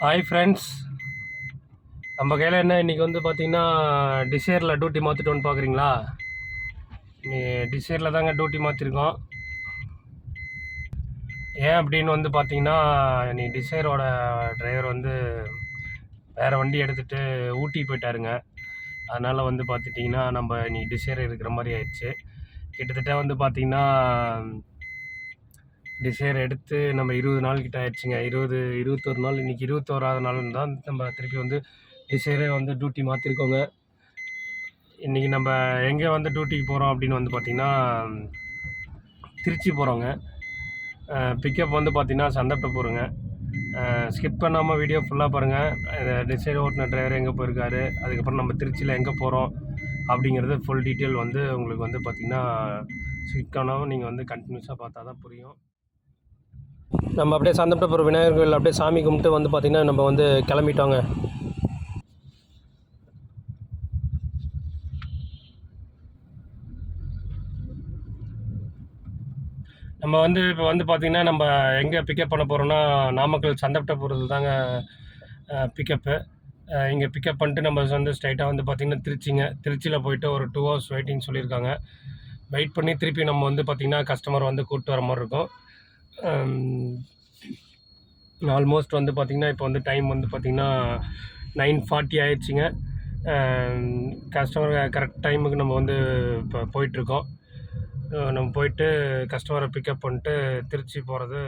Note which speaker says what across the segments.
Speaker 1: Hi friends, நம்ம கையில் என்ன இன்றைக்கி வந்து பார்த்திங்கன்னா டிசைரில் டியூட்டி மாற்றிட்டோன்னு பார்க்குறீங்களா? டிசைரில் தாங்க டியூட்டி மாற்றிருக்கோம். ஏன் அப்படின்னு வந்து பார்த்திங்கன்னா, டிசைரோட டிரைவர் வந்து வேறு வண்டி எடுத்துகிட்டு ஊட்டி போயிட்டாருங்க. அதனால் வந்து பார்த்துட்டிங்கன்னா நம்ம டிசைர் இருக்கிற மாதிரி ஆயிடுச்சு. கிட்டத்தட்ட வந்து பார்த்திங்கன்னா டிசைர் எடுத்து நம்ம 20 நாள் கிட்ட ஆயிடுச்சுங்க. 21 நாள், இன்றைக்கி 21வது நாள் தான் நம்ம திருப்பி வந்து டிசைரே வந்து டியூட்டி மாற்றிருக்கோங்க. இன்றைக்கி நம்ம எங்கே வந்து டியூட்டிக்கு போகிறோம் அப்படின்னு வந்து பார்த்திங்கன்னா திருச்சி போகிறோங்க. பிக்கப் வந்து பார்த்திங்கன்னா சந்தப்பட்டபுரங்க. ஸ்கிப் பண்ணாமல் வீடியோ ஃபுல்லாக பாருங்கள். டிசைர் ஓட்டின டிரைவர் எங்கே போயிருக்காரு, அதுக்கப்புறம் நம்ம திருச்சியில் எங்கே போகிறோம் அப்படிங்கிறது ஃபுல் டீட்டெயில் வந்து உங்களுக்கு வந்து பார்த்திங்கன்னா ஸ்கிப் பண்ணாமல் நீங்கள் வந்து கண்டினியூஸாக பார்த்தா தான் புரியும். நம்ம அப்படியே சந்தப்பட்டபுரம் விநாயகர் கோயில் அப்படியே சாமி கும்பிட்டு வந்து பார்த்திங்கன்னா நம்ம வந்து கிளம்பிட்டோங்க. நம்ம வந்து இப்போ வந்து பார்த்திங்கன்னா நம்ம எங்கே பிக்கப் பண்ண போகிறோன்னா நாமக்கல் சந்தப்பட்டபுரத்தில் தாங்க பிக்கப்பு. இங்கே பிக்கப் பண்ணிட்டு நம்ம வந்து ஸ்ட்ரைட்டாக வந்து பார்த்திங்கன்னா திருச்சியில் போயிட்டு ஒரு 2 hours வெயிட்டிங் சொல்லியிருக்காங்க. வெயிட் பண்ணி திருப்பி நம்ம வந்து பார்த்திங்கன்னா கஸ்டமர் வந்து கூப்பிட்டு வர மாதிரி இருக்கும். ஆல்மோஸ்ட் வந்து பார்த்திங்கன்னா இப்போ வந்து டைம் வந்து பார்த்திங்கன்னா 9:40 ஆயிடுச்சுங்க. கஸ்டமர் கரெக்ட் டைமுக்கு நம்ம வந்து இப்போ போயிட்டுருக்கோம். நம்ம போயிட்டு கஸ்டமரை பிக்கப் பண்ணிட்டு திருச்சி போகிறது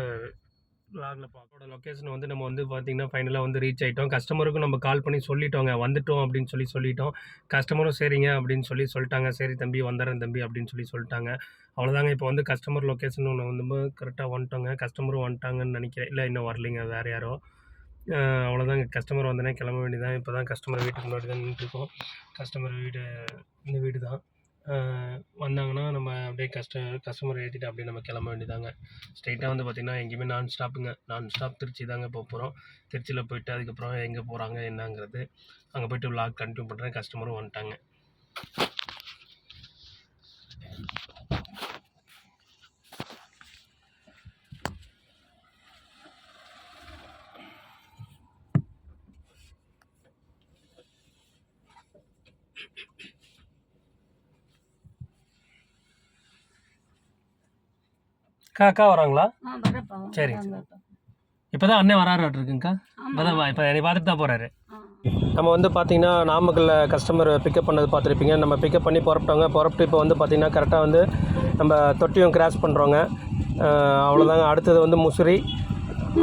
Speaker 1: லாகில் பார்க்கோட லொக்கேஷன் வந்து நம்ம வந்து பார்த்திங்கன்னா ஃபைனலாக வந்து ரீச் ஆகிட்டோம். கஸ்டமருக்கும் நம்ம கால் பண்ணி சொல்லிட்டோங்க, வந்துட்டோம் அப்படின்னு சொல்லிட்டோம். கஸ்டமரும் சரிங்க அப்படின்னு சொல்லிட்டாங்க. சரி தம்பி, வந்துடுறேன் தம்பி அப்படின்னு சொல்லிட்டாங்க. அவ்வளோதாங்க. இப்போ வந்து கஸ்டமர் லொக்கேஷன் ஒன்று வந்து கரெக்டாக வந்துட்டோங்க. கஸ்டமரும் வந்துட்டாங்கன்னு நினைக்கிறேன். இல்லை, இன்னும் வரலைங்க, வேறு யாரோ. அவ்வளோதாங்க. கஸ்டமர் வந்தோடனே கிளம்ப வேண்டியதான். இப்போ தான் கஸ்டமர் வீட்டுக்கு முன்னாடி தான் நின்றுருக்கோம். கஸ்டமர் வீடு இந்த வீடு தான். வந்தாங்கன்னா நம்ம அப்படியே கஸ்டமர் ஏற்றிட்டு அப்படியே நம்ம கிளம்ப வேண்டியதாங்க. ஸ்ட்ரெயிட்டாக வந்து பார்த்திங்கன்னா எங்கேயுமே நான் ஸ்டாப் திருச்சி தாங்க போகிறோம். திருச்சியில் போயிட்டு அதுக்கப்புறம் எங்கே போகிறாங்க என்னங்கிறது அங்கே போய்ட்டு விலாக் கண்டினியூ பண்ணுறேன். கஸ்டமரும் வந்துட்டாங்க. அக்கா வராங்களா? சரி, இப்போ தான் அண்ணன் வராருக்குங்கக்கா. இப்போ என்னை பார்த்துட்டு தான் போகிறாரு. நம்ம வந்து பார்த்திங்கன்னா நாமக்கல்லில் கஸ்டமர் பிக்கப் பண்ணது பார்த்துருப்பீங்க. நம்ம பிக்கப் பண்ணி புறப்பட்டு இப்போ வந்து பார்த்திங்கன்னா கரெக்டாக வந்து நம்ம தொட்டியும் கிராஸ் பண்ணுறோங்க. அவ்வளோதாங்க. அடுத்தது வந்து முசிறி,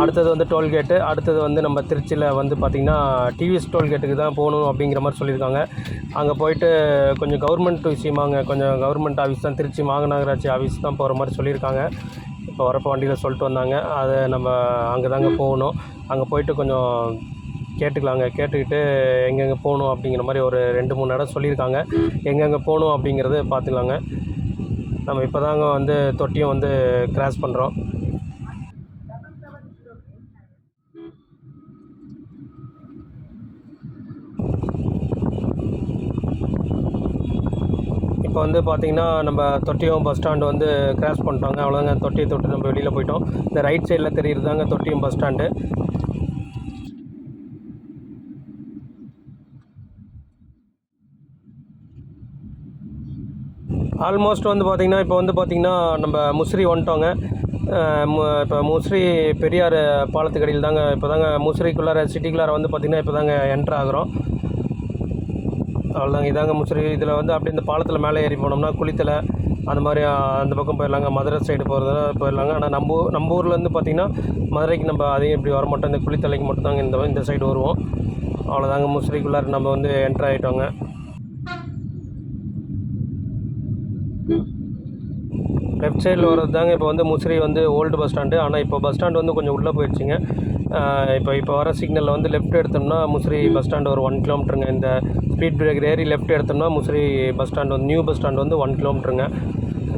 Speaker 1: அடுத்தது வந்து டோல்கேட்டு, அடுத்தது வந்து நம்ம திருச்சியில் வந்து பார்த்திங்கன்னா டிவிஎஸ் டோல்கேட்டுக்கு தான் போகணும் அப்படிங்கிற மாதிரி சொல்லியிருக்காங்க. அங்கே போயிட்டு கொஞ்சம் கவர்மெண்ட் விஷயமாங்க, கொஞ்சம் கவர்மெண்ட் ஆஃபீஸ் தான், திருச்சி மாநகராட்சி ஆஃபீஸ் தான் போகிற மாதிரி சொல்லியிருக்காங்க. இப்போ வரப்போ வண்டியில் சொல்லிட்டு வந்தாங்க. அதை நம்ம அங்கே தாங்க போகணும். அங்கே போயிட்டு கொஞ்சம் கேட்டுக்கிட்டு எங்கெங்கே போகணும் அப்படிங்கிற மாதிரி ஒரு 2-3 இடம் சொல்லியிருக்காங்க. எங்கெங்கே போகணும் அப்படிங்கிறது பார்த்துக்கலாங்க. நம்ம இப்போ தாங்க வந்து தொட்டியும் வந்து கிராஸ் பண்ணுறோம். இப்போ வந்து பார்த்திங்கன்னா நம்ம தொட்டியம் பஸ் ஸ்டாண்டு வந்து கிராஸ் பண்ணிட்டோங்க. அவ்வளோதாங்க. தொட்டியை தொட்டு நம்ம வெளியில் போயிட்டோம். இந்த ரைட் சைடில் தெரியுறது தாங்க தொட்டியம் பஸ் ஸ்டாண்டு. ஆல்மோஸ்ட் வந்து பார்த்திங்கன்னா இப்போ வந்து பார்த்திங்கன்னா நம்ம முசிறி வந்துட்டோங்க. இப்போ முசிறி பெரியார் பாலத்துக்கடியில் தாங்க இப்போ தாங்க முசிறிக்குள்ளார சிட்டிக்குள்ளார வந்து பார்த்திங்கன்னா இப்போ தாங்க என்ட்ரு ஆகிறோம். அவ்வளோதாங்க. இதாங்க முசிறி. இதில் வந்து அப்படியே இந்த பாலத்தில் மேலே ஏறி போனோம்னா குளித்தலை அந்த மாதிரி அந்த பக்கம் போயிடலாங்க. மதுரை சைடு போகிறதுனா போயிடலாங்க. ஆனால் நம்ம ஊர்லேருந்து பார்த்திங்கன்னா மதுரைக்கு நம்ம அதையும் இப்படி வர மாட்டோம். இந்த குளித்தலைக்கு மட்டும் தாங்க இந்த சைடு வருவோம். அவ்வளோதாங்க. முசிறிக்குள்ளார நம்ம வந்து என்ட்ரு ஆகிட்டோங்க. லெஃப்ட் சைடில் வர்றது தாங்க இப்போ வந்து முசிறி வந்து ஓல்டு பஸ் ஸ்டாண்டு. ஆனால் இப்போ பஸ் ஸ்டாண்டு வந்து கொஞ்சம் உள்ளே போயிடுச்சுங்க. இப்போ வர சிக்னலில் வந்து லெஃப்ட் எடுத்தோம்னா முசிறி பஸ் ஸ்டாண்டு ஒரு 1 கிலோமீட்டருங்க. இந்த ஸ்பீட் பிரேக்கர் ஏறி லெஃப்ட் எடுத்தோம்னா முசிறி பஸ் ஸ்டாண்டு வந்து நியூ பஸ் ஸ்டாண்டு வந்து 1 கிலோமீட்டருங்க.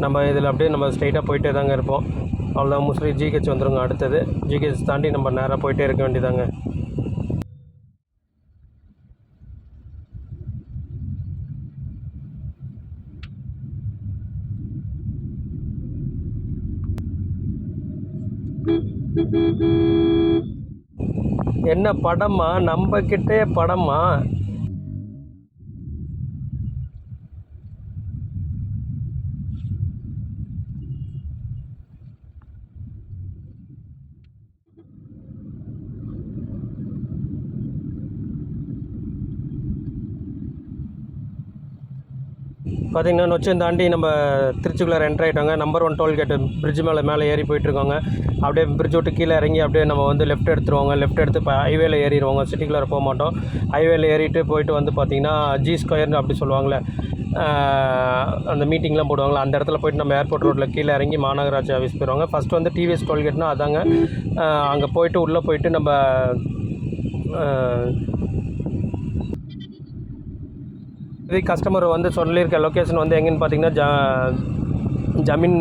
Speaker 1: நம்ம இதில் அப்படியே நம்ம ஸ்ட்ரைட்டாக போயிட்டே தாங்க இருப்போம். அவ்வளோதான். முசிறி ஜிஹெச் வந்துடுங்க. அடுத்தது ஜிஹெச் தாண்டி நம்ம நேராக போயிட்டே இருக்க வேண்டியதாங்க. என்ன படமா? நம்ம கிட்டே படமா? பார்த்திங்கன்னா நொச்சம் தாண்டி நம்ம திருச்சிக்குள்ளே என்ட்ரு ஆகிட்டோங்க. நம்பர் 1 டோல்கேட்டு பிரிட்ஜ் மேலே ஏறி போயிட்டுருக்கோங்க. அப்படியே பிரிட்ஜ் விட்டு கீழே இறங்கி அப்படியே நம்ம வந்து லெஃப்ட் எடுத்துருவோங்க. லெஃப்ட் எடுத்து இப்போ ஹைவேல ஏறிடுவோங்க. சிட்டிக்குள்ளே போக மாட்டோம். ஹைவேல ஏறிட்டு போயிட்டு வந்து பார்த்திங்கன்னா G2 அப்படி சொல்லுவாங்களே, அந்த மீட்டிங்லாம் போடுவாங்களே, அந்த இடத்துல போய்ட்டு நம்ம ஏர்போர்ட் ரோட்டில் கீழே இறங்கி மாநகராட்சி ஆஃபீஸ் போயிடுவாங்க. ஃபஸ்ட்டு வந்து டிவிஎஸ் டோல்கேட்னால் அதாங்க. அங்கே போயிட்டு உள்ளே போயிட்டு நம்ம இது கஸ்டமர் வந்து சொல்லியிருக்க லொக்கேஷன் வந்து எங்கேன்னு பார்த்தீங்கன்னா ஜமீன்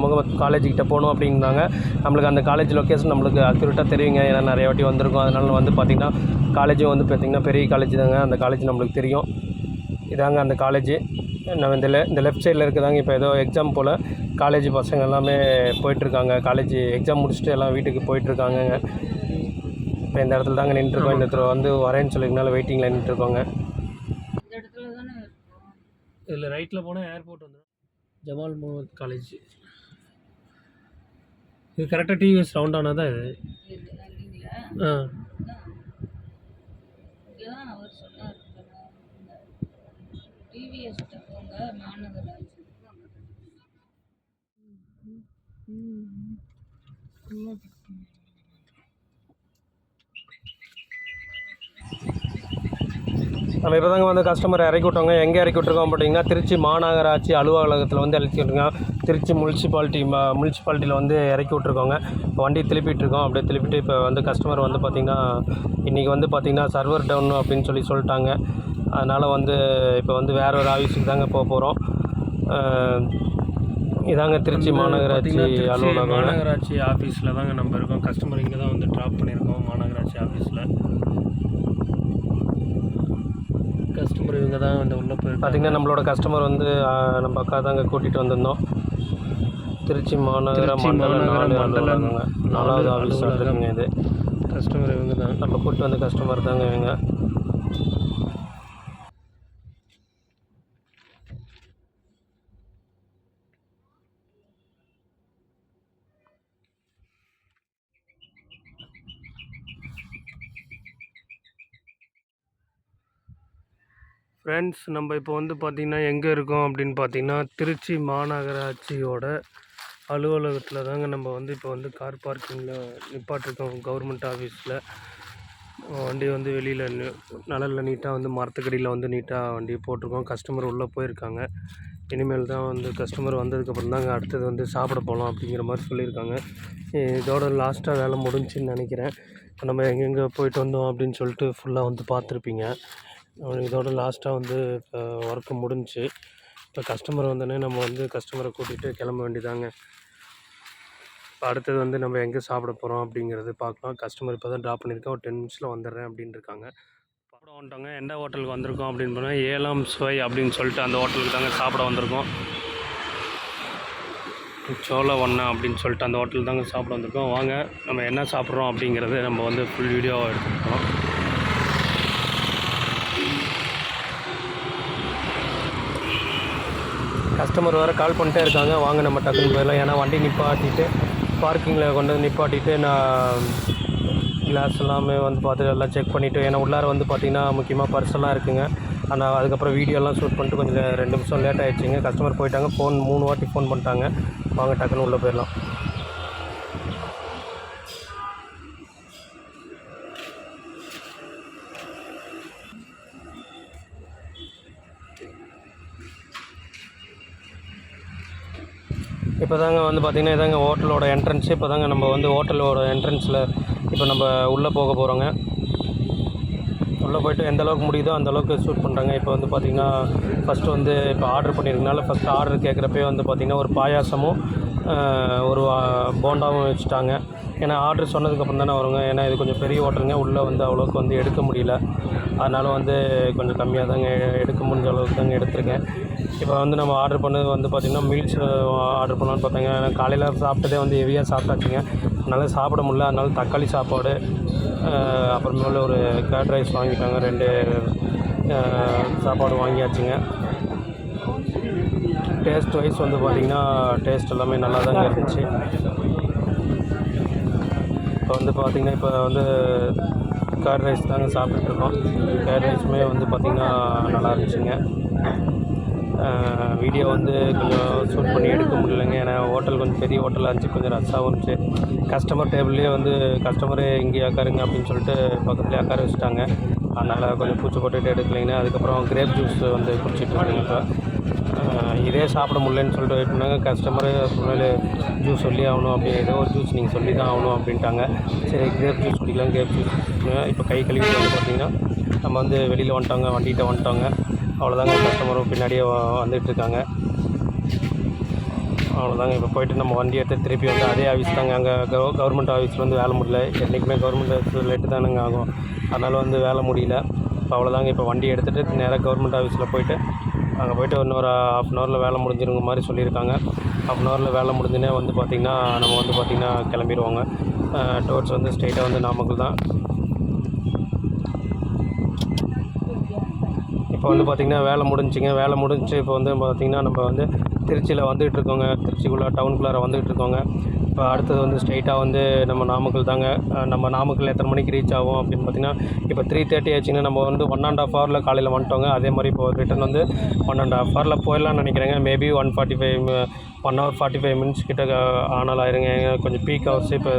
Speaker 1: முகமது காலேஜ்கிட்ட போகணும் அப்படின்னாங்க. நம்மளுக்கு அந்த காலேஜ் லொக்கேஷன் நம்மளுக்கு அக்யூரேட்டாக தெரியுங்க. ஏன்னா நிறைய வாட்டி வந்திருக்கோம். அதனால வந்து பார்த்திங்கன்னா காலேஜும் வந்து பார்த்திங்கன்னா பெரிய காலேஜ் தாங்க. அந்த காலேஜ் நம்மளுக்கு தெரியும். இதாங்க அந்த காலேஜ். நம்ம இந்த லெஃப்ட் சைடில் இருக்குதாங்க. இப்போ ஏதோ எக்ஸாம் போல் காலேஜ் பசங்க எல்லாமே போயிட்டுருக்காங்க. காலேஜ் எக்ஸாம் முடிச்சுட்டு எல்லாம் வீட்டுக்கு போயிட்டுருக்காங்கங்க. இப்போ இந்த இடத்துல தாங்க நின்றுருக்கோம். இந்த இடத்துல வந்து வரேன்னு சொல்லியிருக்கனால வெயிட்டிங்கில் நின்றுருக்கோங்க. இதில் ரைட்டில் போனால் ஏர்போர்ட் வந்துடும். ஜமால் முகமது காலேஜ். இது கரெக்டாக டிவிஎஸ் ரவுண்ட் ஆனால் தான் இது. நம்ம இப்போ தாங்க வந்து கஸ்டமரை இறக்கி விட்டோங்க. எங்கே இறக்கி விட்ருக்கோம் பார்த்தீங்கன்னா திருச்சி மாநகராட்சி அலுவலகத்தில் வந்து இறக்கி விட்ருக்கோம். திருச்சி முனிசிபாலிட்டியில் வந்து இறக்கி விட்ருக்கோங்க. இப்போ வண்டி திருப்பிட்டுருக்கோம். அப்படியே திருப்பிட்டு இப்போ வந்து கஸ்டமர் வந்து பார்த்திங்கன்னா இன்றைக்கி வந்து பார்த்திங்கன்னா சர்வர் டவுன் அப்படின்னு சொல்லிட்டாங்க. அதனால் வந்து இப்போ வந்து வேறு ஒரு ஆஃபீஸுக்கு தாங்க போகிறோம். இதாங்க திருச்சி மாநகராட்சி அலுவலகம். மாநகராட்சி ஆஃபீஸில் தாங்க நம்ம இருக்கோம். கஸ்டமர் இங்கே தான் வந்து ட்ராப் பண்ணியிருக்கோம் மாநகராட்சி ஆஃபீஸில். கஸ்டமர் இவங்க தான் வந்து உள்ளே போய் பார்த்திங்கன்னா நம்மளோட கஸ்டமர் வந்து நம்ம அக்கா தாங்க கூட்டிகிட்டு வந்திருந்தோம். திருச்சி மாநகர மண்டலம் 4வது ஆஃபீஸ் இருக்குங்க. இது கஸ்டமர் இவங்க தான் நம்ம கூப்பிட்டு வந்த கஸ்டமர் தாங்க இவங்க. ஃப்ரெண்ட்ஸ், நம்ம இப்போ வந்து பார்த்திங்கன்னா எங்கே இருக்கோம் அப்படின்னு பார்த்திங்கன்னா திருச்சி மாநகராட்சியோட அலுவலகத்தில் தாங்க நம்ம வந்து இப்போ வந்து கார் பார்க்கிங்கில் நிப்பாட்டிருக்கோம். கவர்மெண்ட் ஆஃபீஸில் வண்டி வந்து வெளியில் நிழலில் நீட்டாக வந்து மரத்துக்கடியில் வந்து நீட்டாக வண்டியை போட்டிருக்கோம். கஸ்டமர் உள்ளே போயிருக்காங்க. இனிமேல் தான் வந்து கஸ்டமர் வந்ததுக்கப்புறம் தாங்க அடுத்தது வந்து சாப்பிட போகலாம் அப்படிங்கிற மாதிரி சொல்லியிருக்காங்க. இதோட லாஸ்ட்டாக வேலை முடிஞ்சுன்னு நினைக்கிறேன். இப்போ நம்ம எங்கெங்கே போயிட்டு வந்தோம் அப்படின்னு சொல்லிட்டு ஃபுல்லாக வந்து பார்த்துருப்பீங்க. இதோட லாஸ்ட்டாக வந்து இப்போ ஒர்க்கு முடிஞ்சு இப்போ கஸ்டமர் வந்தோடனே நம்ம வந்து கஸ்டமரை கூட்டிகிட்டு கிளம்ப வேண்டியதாங்க. இப்போ அடுத்தது வந்து நம்ம எங்கே சாப்பிட போகிறோம் அப்படிங்கிறது பார்க்கலாம். கஸ்டமர் இப்போ தான் ட்ராப் பண்ணியிருக்கேன். ஒரு 10 நிமிஷத்தில் வந்துடுறேன் அப்படின்னு இருக்காங்க. சாப்பிட வந்துட்டோங்க. எந்த ஹோட்டலுக்கு வந்திருக்கோம் அப்படின்னு போனால் ஏலாம் சுவை அப்படின்னு சொல்லிட்டு அந்த ஹோட்டலுக்கு தாங்க சாப்பிட வந்திருக்கோம். சோழவண்ணா அப்படின்னு சொல்லிட்டு அந்த ஹோட்டலுக்கு தாங்க சாப்பிட வந்திருக்கோம். வாங்க நம்ம என்ன சாப்பிட்றோம் அப்படிங்கிறது நம்ம வந்து ஃபுல் வீடியோவாக எடுத்துருக்கோம். கஸ்டமர் வேறு கால் பண்ணிட்டே இருக்காங்க. வாங்க நம்ம டக்குன்னு போயிடலாம். ஏன்னா வண்டி நிப்பாட்டிட்டு பார்க்கிங்கில் கொண்டு வந்து நிப்பாட்டிட்டு நான் கிளாஸ் எல்லாமே வந்து பார்த்துட்டு எல்லாம் செக் பண்ணிவிட்டு, ஏன்னா உள்ளார வந்து பார்த்திங்கன்னா முக்கியமாக பர்ஸெல்லாம் இருக்குங்க. ஆனால் அதுக்கப்புறம் வீடியோலாம் ஷூட் பண்ணிட்டு கொஞ்சம் 2 நிமிஷம் லேட் ஆகிடுச்சிங்க. கஸ்டமர் போயிட்டாங்க. 3 வாட்டி ஃபோன் பண்ணிட்டாங்க. வாங்க டக்குன்னு உள்ளே போயிடலாம். இப்போ தாங்க வந்து பார்த்திங்கன்னா இதாங்க ஹோட்டலோட என்ட்ரன்ஸு. இப்போ தாங்க நம்ம வந்து ஹோட்டலோட என்ட்ரன்ஸில் இப்போ நம்ம உள்ளே போக போகிறோங்க. உள்ளே போய்ட்டு எந்த அளவுக்கு முடியுதோ அந்தளவுக்கு ஷூட் பண்ணுறாங்க. இப்போ வந்து பார்த்திங்கன்னா ஃபஸ்ட்டு வந்து இப்போ ஆர்டர் பண்ணியிருக்கனால ஃபஸ்ட்டு ஆர்டர் கேட்குறப்பே வந்து பார்த்திங்கன்னா ஒரு பாயாசமும் ஒரு போண்டாவும் வச்சுட்டாங்க. ஏன்னா ஆர்டர் சொன்னதுக்கப்புறம் தானே வருங்க. ஏன்னா இது கொஞ்சம் பெரிய ஹோட்டலுங்க. உள்ளே வந்து அவ்வளோக்கு வந்து எடுக்க முடியல. அதனால் வந்து கொஞ்சம் கம்மியாக தாங்க எடுக்க முடிஞ்ச அளவுக்கு தாங்க எடுத்திருக்கேன். இப்போ வந்து நம்ம ஆர்டர் பண்ணது வந்து பார்த்திங்கன்னா மீல்ஸ் ஆர்டர் பண்ணலான்னு பார்த்தாங்க. ஏன்னா காலையில் சாப்பிட்டதே வந்து ஹெவியாக சாப்பிட்டாச்சுங்க. அதனால் சாப்பிட முடியல. அதனால் தக்காளி சாப்பாடு, அப்புறமேல ஒரு கர்ட் ரைஸ் வாங்கிட்டாங்க, 2 சாப்பாடு வாங்கியாச்சுங்க. டேஸ்ட் வைஸ் வந்து பார்த்திங்கன்னா டேஸ்ட் எல்லாமே நல்லா தாங்க இருந்துச்சு. இப்போ வந்து பார்த்திங்கன்னா இப்போ வந்து கர்ட் ரைஸ் தாங்க சாப்பிட்டுட்ருக்கோம். கர்ட் ரைஸுமே வந்து பார்த்திங்கன்னா நல்லா இருந்துச்சுங்க. வீடியோ வந்து கொஞ்சம் ஷூட் பண்ணி எடுக்க முடியலைங்க, ஏன்னா ஹோட்டல் கொஞ்சம் பெரிய ஹோட்டலாக இருந்துச்சு, கொஞ்சம் ரஷ்ஷாகவும் இருந்துச்சு. கஸ்டமர் டேபிள்லேயே வந்து கஸ்டமரே இங்கே உட்காருங்க அப்படின்னு சொல்லிட்டு பக்கத்துலேயே உட்கார வச்சுட்டாங்க. அதனால் கொஞ்சம் பூச்சி போட்டுட்டு எடுக்கலைங்க. அதுக்கப்புறம் கிரேப் ஜூஸ் வந்து குடிச்சிட்ருக்கேங்க. இப்போ இதே சாப்பிட முடியலன்னு சொல்லிட்டு வெயிட் பண்ணாங்க. கஸ்டமரு அப்புறமேலு ஜூஸ் சொல்லி ஆகணும், அப்படி ஏதோ ஒரு ஜூஸ் நீங்கள் சொல்லி தான் ஆகணும் அப்படின்ட்டாங்க. சரி கிரேப் ஜூஸ் குடிக்கலாம். கிரேப் ஜூஸ் இப்போ கை கழுவி வந்து பார்த்திங்கன்னா நம்ம வந்து வெளியில் வந்துட்டோங்க, வண்டிகிட்ட வந்துட்டோங்க. அவ்வளோதாங்க, கஸ்டமரும் பின்னாடியே வந்துட்டுருக்காங்க. அவ்வளோதாங்க, இப்போ போய்ட்டு நம்ம வண்டி எடுத்து திருப்பி வந்து அதே ஆஃபீஸ் தாங்க. அங்கே கவர்மெண்ட் ஆஃபீஸில் வந்து வேலை முடியல. என்றைக்குமே கவர்மெண்ட் ஆஃபீஸ் லேட்டு தானுங்க ஆகும், அதனால் வந்து வேலை முடியல. இப்போ அவ்வளோதாங்க, இப்போ வண்டி எடுத்துகிட்டு நேராக கவர்மெண்ட் ஆஃபீஸில் போய்ட்டு அங்கே போய்ட்டு இன்னொரு ½ அன் ஹவரில் வேலை முடிஞ்சிருங்க மாதிரி சொல்லியிருக்காங்க. ½ அன் ஹவரில் வேலை முடிஞ்சுனே வந்து பார்த்திங்கன்னா நம்ம வந்து பார்த்திங்கன்னா கிளம்பிடுவோங்க. டோர்ஸ் வந்து ஸ்ட்ரெயிட்டாக வந்து நாமக்கல் தான். இப்போ வந்து பார்த்திங்கன்னா வேலை முடிஞ்சிங்க. வேலை முடிஞ்சு இப்போ வந்து பார்த்திங்கன்னா நம்ம வந்து திருச்சியில் வந்துகிட்ருக்கோங்க. திருச்சிக்குள்ளே டவுனுக்குள்ளார வந்துகிட்ருக்கோங்க. இப்போ அடுத்தது வந்து ஸ்ட்ரெயிட்டாக வந்து நம்ம நாமக்கல் தாங்க. நம்ம நாமக்கல் எத்தனை மணிக்கு ரீச் ஆகும் அப்படின்னு பார்த்திங்கன்னா இப்போ 3:30 ஆச்சுங்கன்னா நம்ம வந்து 1½ ஹவரில் காலையில் வந்துட்டோங்க. அதே மாதிரி இப்போ ரிட்டன் வந்து 1½ ஹவரில் போயிடலாம்னு நினைக்கிறேங்க. மேபி 1 hour 45 minutes கிட்ட ஆனால் ஆயிருங்க. கொஞ்சம் பீக் ஹவர்ஸ் இப்போ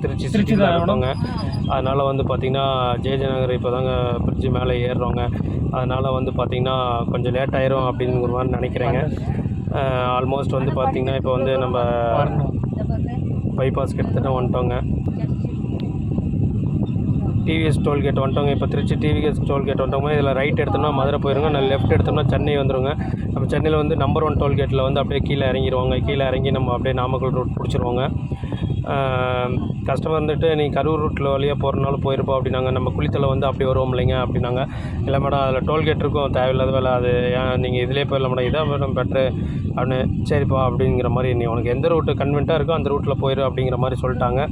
Speaker 1: திருச்சி தான் இருக்கோங்க. அதனால் வந்து பார்த்திங்கன்னா ஜேஜே நகர் இப்போ தாங்க பிரிட்ஜு மேலே ஏறுறோங்க. அதனால் வந்து பார்த்திங்கன்னா கொஞ்சம் லேட் ஆயிரும் அப்படிங்கிற மாதிரி நினைக்கிறேங்க. ஆல்மோஸ்ட் வந்து பார்த்திங்கன்னா இப்போ வந்து நம்ம பைபாஸ் கிட்டத்தட்ட வந்துட்டோங்க. டிவிஎஸ் டோல்கேட் வந்துட்டோங்க. இப்போ திருச்சி டிவிஎஸ் டோல்கேட் வந்துட்டோங்க. இதில் ரைட் எடுத்தோம்னா மதுரை போயிருங்க, நான் லெஃப்ட் எடுத்தோம்னா சென்னை வந்துடுங்க. நம்ம சென்னையில் வந்து நம்பர் 1 டோல்கேட்டில் வந்து அப்படியே கீழே இறங்கிடுவோங்க. கீழே இறங்கி நம்ம அப்படியே நாமக்கல் ரூட் பிடிச்சிருவோங்க. கஸ்டமர் வந்துட்டு நீ கரூர் ரூட்டில் வழியாக போகிறனாலும் போயிருப்போம் அப்படின்னாங்க. நம்ம குளித்தலை வந்து அப்படி வருவோம் இல்லைங்க அப்படின்னாங்க. இல்லை மேடம் அதில் டோல்கேட் இருக்கும், தேவையில்லாத வேலை, அது ஏன் நீங்கள் இதிலே போயிடலாம் மேடம், இதான் மேடம் பெட்ரு அப்படின்னு. சரிப்பா அப்படிங்கிற மாதிரி, நீ உனக்கு எந்த ரூட்டு கன்வென்ட்டாக இருக்கோ அந்த ரூட்டில் போயிரு அப்படிங்கிற மாதிரி சொல்லிட்டாங்க.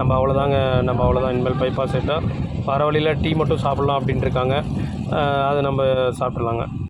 Speaker 1: நம்ம அவ்வளோதான் இனிமேல் பைபாஸ் ஆகிட்டோம். வர வழியில் டீ மட்டும் சாப்பிட்லாம் அப்படின்ட்டு இருக்காங்க. அது நம்ம சாப்பிட்லாங்க.